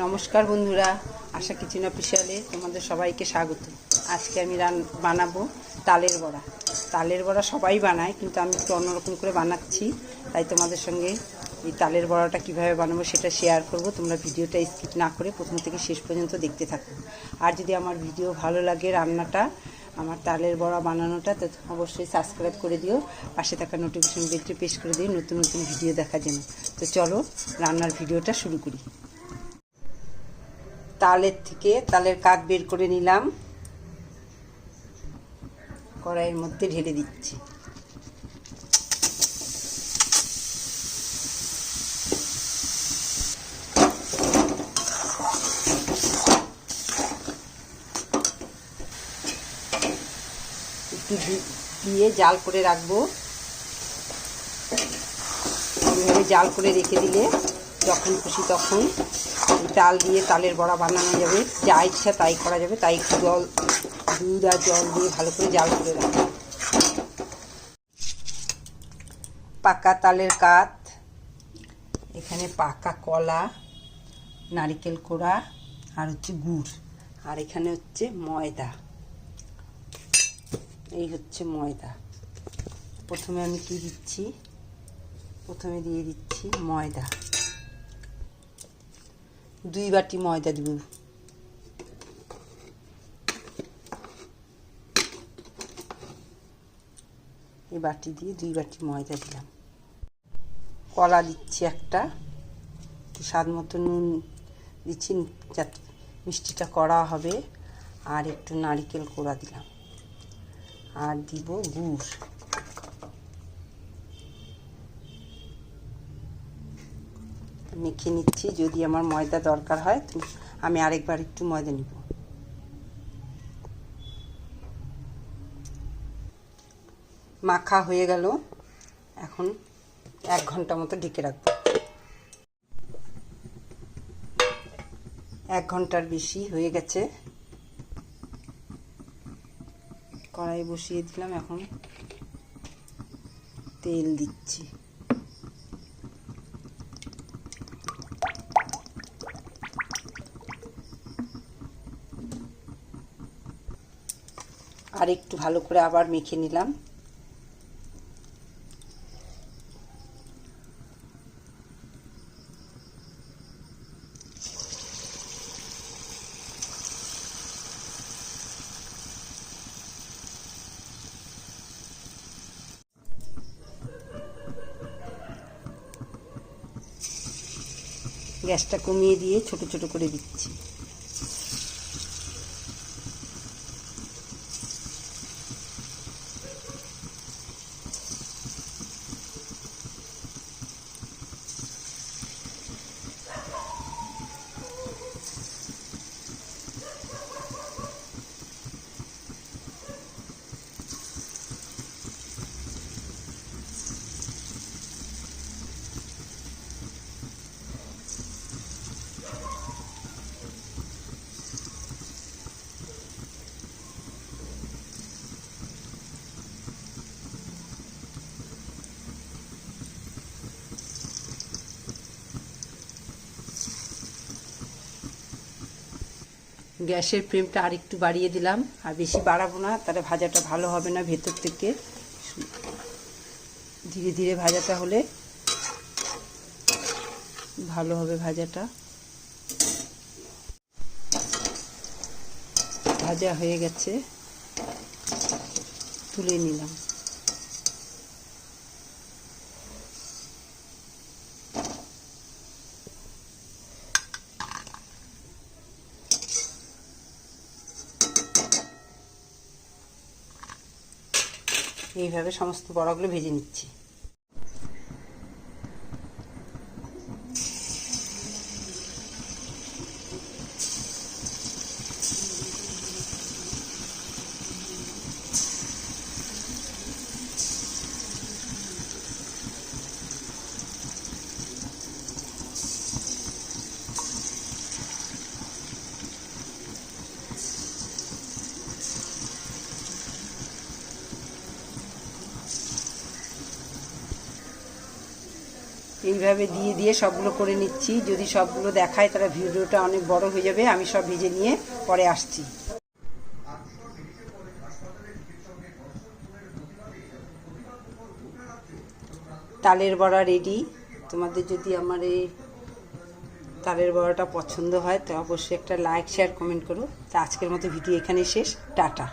নমস্কার বন্ধুরা, আশা কিচেন অফিসিয়ালে তোমাদের সবাইকে স্বাগত। আজকে আমি বানাবো তালের বড়া। তালের বড়া সবাই বানায়, কিন্তু আমি একটু অন্যরকম করে বানাচ্ছি। তাই তোমাদের সঙ্গে এই তালের বড়াটা কীভাবে বানাবো সেটা শেয়ার করব। তোমরা ভিডিওটা স্কিপ না করে প্রথম থেকে শেষ পর্যন্ত দেখতে থাকো। আর যদি আমার ভিডিও ভালো লাগে, রান্নাটা আমার তালের বড়া বানানোটা, তো অবশ্যই সাবস্ক্রাইব করে দিও। পাশে থাকা নোটিফিকেশন বেলটি প্রেস করে দিও নতুন নতুন ভিডিও দেখার জন্য। তো চলো রান্নার ভিডিওটা শুরু করি। তালের থেকে তালের কাঠ বের করে নিলাম, কড়াইয়ের মধ্যে ঢেলে দিচ্ছি। একটু দিয়ে জাল করে রাখবো। এইভাবে জাল করে রেখে দিলে যখন খুশি তখন তাল দিয়ে তালের বড়া বানানো যাবে। যা ইচ্ছা তাই করা যাবে। তাই একটু দুধ আর জল দিয়ে ভালো করে জাল করে রাখবো। পাকা তালের কাঠ, এখানে পাকা কলা, নারিকেল কোড়া, আর হচ্ছে গুড়, আর এখানে হচ্ছে ময়দা। এই হচ্ছে ময়দা। প্রথমে আমি কি দিচ্ছি, প্রথমে দিয়ে দিচ্ছি ময়দা। 2 বাটি ময়দা দিব। এই বাটি দিয়ে 2 বাটি ময়দা দিলাম। কলা দিচ্ছি একটা, স্বাদ মতো নুন দিচ্ছি যাতে মিষ্টিটা কড়া হবে, আর একটু নারিকেল কোড়া দিলাম, আর দিব গুড়। মেখে নিচ্ছি। যদি আমার ময়দা দরকার হয় তো আমি আরেকবার একটু ময়দা নিব। মাখা হয়ে গেল। এখন 1 ঘন্টা মতো ঢেকে রাখবো। 1 ঘন্টার বেশি হয়ে গেছে। কড়াই বসিয়ে দিলাম, এখন তেল দিচ্ছি। আর একটু ভালো করে আবার মেখে নিলাম। গ্যাসটা কমিয়ে দিয়ে ছোট ছোট করে দিচ্ছি। গ্যাসের ফ্লেমটা আর একটু বাড়িয়ে দিলাম, আর বেশি বাড়াবো না, তাহলে ভাজাটা ভালো হবে না। ভেতর থেকে ধীরে ধীরে ভাজাটা হলে ভালো হবে। ভাজাটা ভাজা হয়ে গেছে, তুলে নিলাম। এইভাবে সমস্ত বড়াগুলো ভেজে নিচ্ছি। এইভাবে দিয়ে দিয়ে সবগুলো করে নিচ্ছি। যদি সবগুলো দেখায় তাহলে ভিডিওটা অনেক বড় হয়ে যাবে। আমি সব ভেজে নিয়ে পরে আসছি। তালের বড়া রেডি। তোমাদের যদি আমার এই তালের বড়াটা পছন্দ হয় তো অবশ্যই একটা লাইক, শেয়ার, কমেন্ট করো। তো আজকের মতো ভিডিও এখানেই শেষ। টাটা।